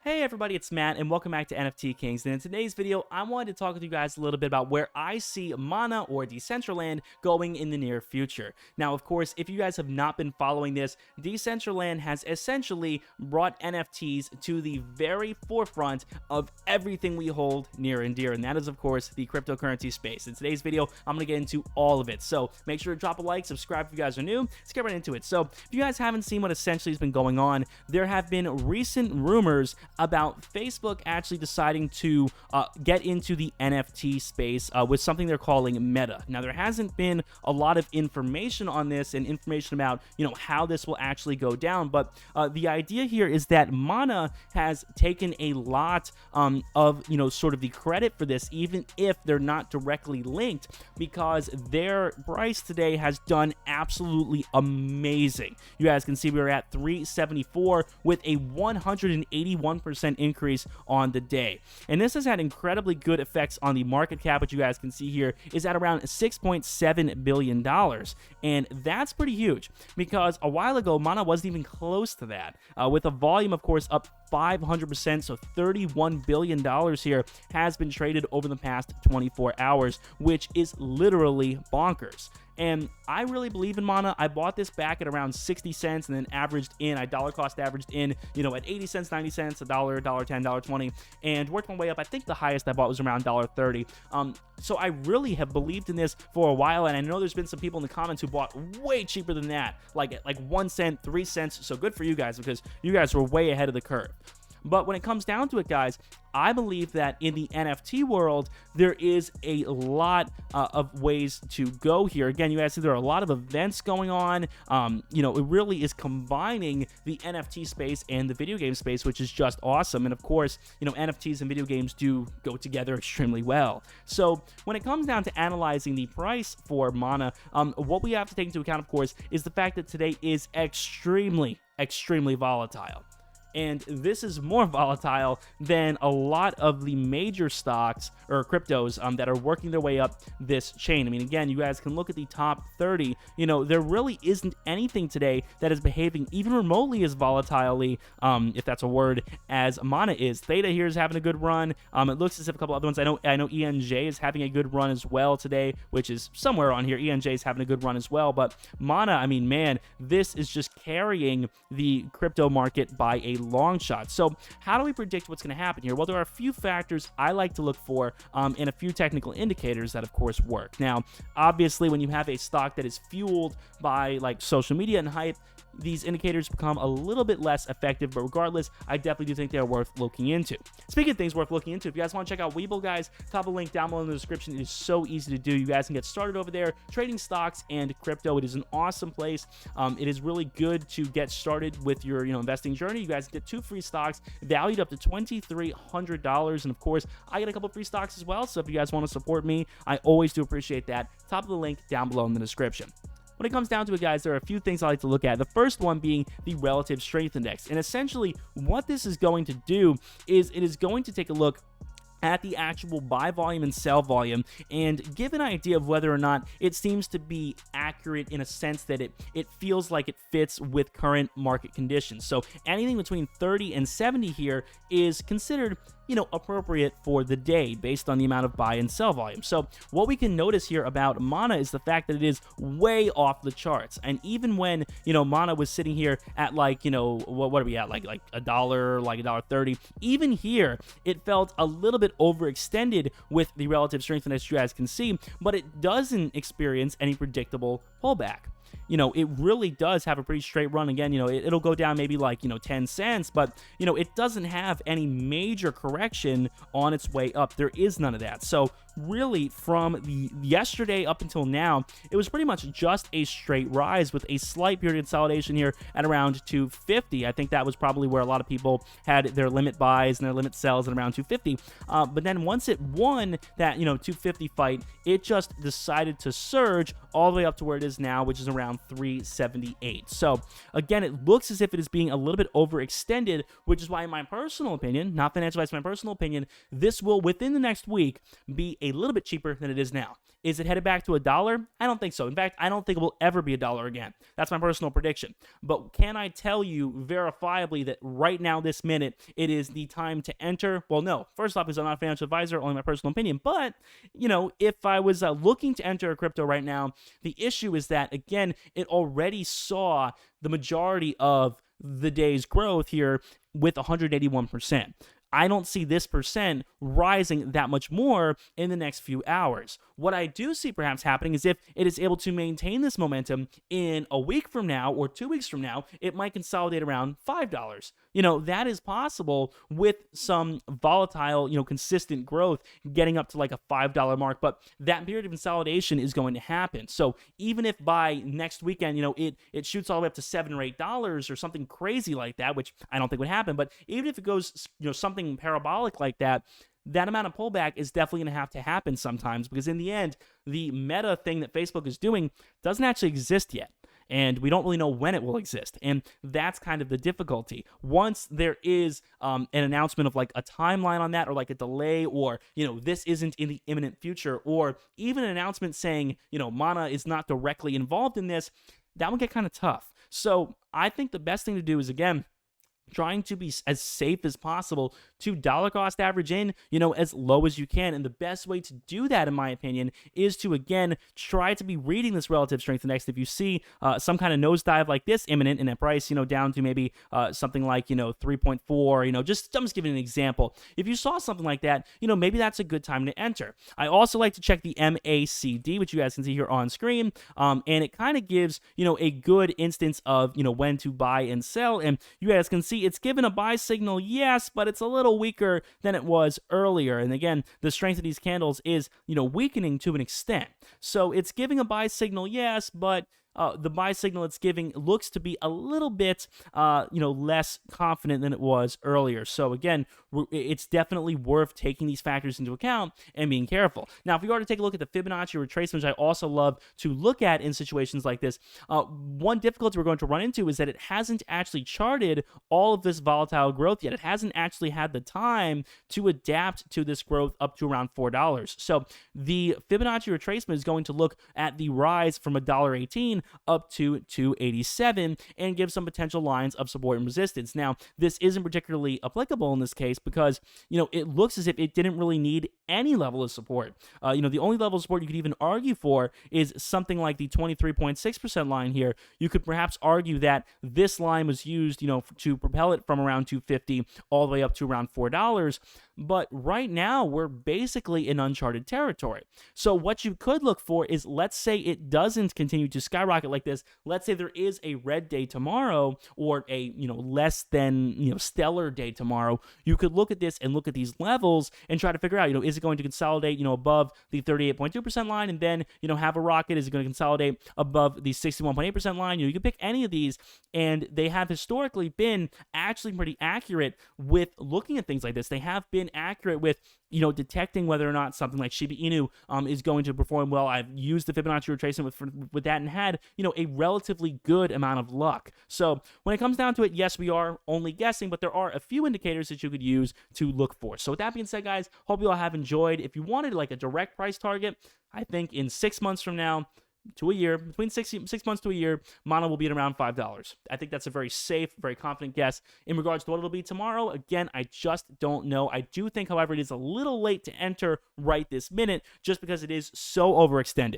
Hey everybody, it's Matt and welcome back to NFT Kings. And in today's video, I wanted to talk with you guys a little bit about where I see Mana or Decentraland going in the near future. Now, of course, if you guys have not been following this, Decentraland has essentially brought NFTs to the very forefront of everything we hold near and dear, and that is, of course, the cryptocurrency space. In today's video, I'm going to get into all of it. So make sure to drop a like, subscribe if you guys are new. Let's get right into it. So if you guys haven't seen what essentially has been going on, there have been recent rumors about Facebook actually deciding to get into the NFT space with something they're calling Meta. Now, there hasn't been a lot of information on this and information about, how this will actually go down, but the idea here is that Mana has taken a lot of, sort of the credit for this, even if they're not directly linked, because their price today has done absolutely amazing. You guys can see we are at 374 with a 181% increase on the day. And this has had incredibly good effects on the market cap, which you guys can see here is at around $6.7 billion. And that's pretty huge because a while ago, Mana wasn't even close to that. With a volume, of course, up 500%, so $31 billion here has been traded over the past 24 hours, which is literally bonkers. And I really believe in Mana. I bought this back at around 60 cents and then averaged in, I dollar cost averaged in, at 80 cents, 90 cents, $1, $1.10, $1.20, and worked my way up. I think the highest I bought was around $1.30. So I really have believed in this for a while, and I know there's been some people in the comments who bought way cheaper than that, like 1 cent, 3 cents. So good for you guys because you guys were way ahead of the curve. But when it comes down to it, guys, I believe that in the NFT world, there is a lot of ways to go here. Again, you guys see there are a lot of events going on. It really is combining the NFT space and the video game space, which is just awesome. And of course, NFTs and video games do go together extremely well. So when it comes down to analyzing the price for Mana, what we have to take into account, of course, is the fact that today is extremely volatile. And this is more volatile than a lot of the major stocks or cryptos that are working their way up this chain. I mean, again, you guys can look at the top 30. There really isn't anything today that is behaving even remotely as volatilely, if that's a word, as Mana is. Theta here is having a good run. It looks as if a couple other ones. I know ENJ is having a good run as well today, which is somewhere on here. ENJ is having a good run as well. But Mana, I mean, man, this is just carrying the crypto market by a long shot. So how do we predict what's going to happen here? Well, there are a few factors I like to look for and a few technical indicators that, of course, work. Now, obviously, when you have a stock that is fueled by like social media and hype, these indicators become a little bit less effective, but regardless, I definitely do think they are worth looking into. Speaking of things worth looking into, if you guys want to check out Webull, guys, top of the link down below in the description. It is so easy to do. You guys can get started over there trading stocks and crypto. It is an awesome place. It is really good to get started with your investing journey. You guys get 2 free stocks valued up to $2,300, and of course, I get a couple free stocks as well. So if you guys want to support me, I always do appreciate that. Top of the link down below in the description. When it comes down to it, guys, there are a few things I like to look at. The first one being the relative strength index. And essentially, what this is going to do is it is going to take a look at the actual buy volume and sell volume and give an idea of whether or not it seems to be accurate in a sense that it feels like it fits with current market conditions. So anything between 30 and 70 here is considered appropriate for the day based on the amount of buy and sell volume. So what we can notice here about Mana is the fact that it is way off the charts. And even when, Mana was sitting here at what are we at? Like $1, like $1.30, even here, it felt a little bit overextended with the relative strength index, you guys can see, but it doesn't experience any predictable pullback. It really does have a pretty straight run. Again, it'll go down maybe like, 10 cents, but, it doesn't have any major correction on its way up. There is none of that. So really from the yesterday up until now, it was pretty much just a straight rise with a slight period of consolidation here at around 250. I think that was probably where a lot of people had their limit buys and their limit sells at around 250. But then once it won that, 250 fight, it just decided to surge all the way up to where it is now, which is around around 378. So again, it looks as if it is being a little bit overextended, which is why, in my personal opinion, not financial advice, my personal opinion, this will within the next week be a little bit cheaper than it is now. Is it headed back to $1? I don't think so. In fact, I don't think it will ever be $1 again. That's my personal prediction. But can I tell you verifiably that right now, this minute, it is the time to enter? Well, no. First off, because I'm not a financial advisor, only my personal opinion. But, if I was looking to enter a crypto right now, the issue is that, again, it already saw the majority of the day's growth here with 181%. I don't see this percent rising that much more in the next few hours. What I do see perhaps happening is if it is able to maintain this momentum in a week from now or 2 weeks from now, it might consolidate around $5. That is possible with some volatile, consistent growth getting up to like a $5 mark, but that period of consolidation is going to happen. So even if by next weekend, it shoots all the way up to $7 or $8 or something crazy like that, which I don't think would happen, but even if it goes, something parabolic like that, that amount of pullback is definitely going to happen sometimes, because in the end, the meta thing that Facebook is doing doesn't actually exist yet. And we don't really know when it will exist. And that's kind of the difficulty. Once there is an announcement of like a timeline on that, or like a delay, or, this isn't in the imminent future, or even an announcement saying, Mana is not directly involved in this, that would get kind of tough. So I think the best thing to do is, again, trying to be as safe as possible to dollar cost average in, as low as you can. And the best way to do that, in my opinion, is to, again, try to be reading this relative strength index. If you see some kind of nosedive like this imminent in a price, down to maybe something like, 3.4, I'm just giving an example. If you saw something like that, maybe that's a good time to enter. I also like to check the MACD, which you guys can see here on screen. And it kind of gives, a good instance of, when to buy and sell. And you guys can see it's given a buy signal, yes, but it's a little weaker than it was earlier. And again, the strength of these candles is, weakening to an extent. So it's giving a buy signal, yes, but the buy signal it's giving looks to be a little bit, less confident than it was earlier. So again, it's definitely worth taking these factors into account and being careful. Now, if we are to take a look at the Fibonacci retracement, which I also love to look at in situations like this, one difficulty we're going to run into is that it hasn't actually charted all of this volatile growth yet. It hasn't actually had the time to adapt to this growth up to around $4. So the Fibonacci retracement is going to look at the rise from $1.18 up to $2.87 and give some potential lines of support and resistance. Now, this isn't particularly applicable in this case because, it looks as if it didn't really need any level of support. The only level of support you could even argue for is something like the 23.6% line here. You could perhaps argue that this line was used, to propel it from around $2.50 all the way up to around $4. But right now, we're basically in uncharted territory. So what you could look for is, let's say it doesn't continue to skyrocket like this. Let's say there is a red day tomorrow, or a, less than, stellar day tomorrow. You could look at this and look at these levels and try to figure out, is it going to consolidate, above the 38.2% line and then, have a rocket? Is it going to consolidate above the 61.8% line? You can pick any of these, and they have historically been actually pretty accurate with looking at things like this. They have been accurate with, detecting whether or not something like Shiba Inu is going to perform well. I've used the Fibonacci retracement with that and had, a relatively good amount of luck. So when it comes down to it, yes, we are only guessing, but there are a few indicators that you could use to look for. So with that being said, guys, hope you all have enjoyed. If you wanted like a direct price target, I think in 6 months from now, to a year, between 6 months to a year, Mana will be at around $5. I think that's a very safe, very confident guess. In regards to what it'll be tomorrow, again, I just don't know. I do think, however, it is a little late to enter right this minute, just because it is so overextended.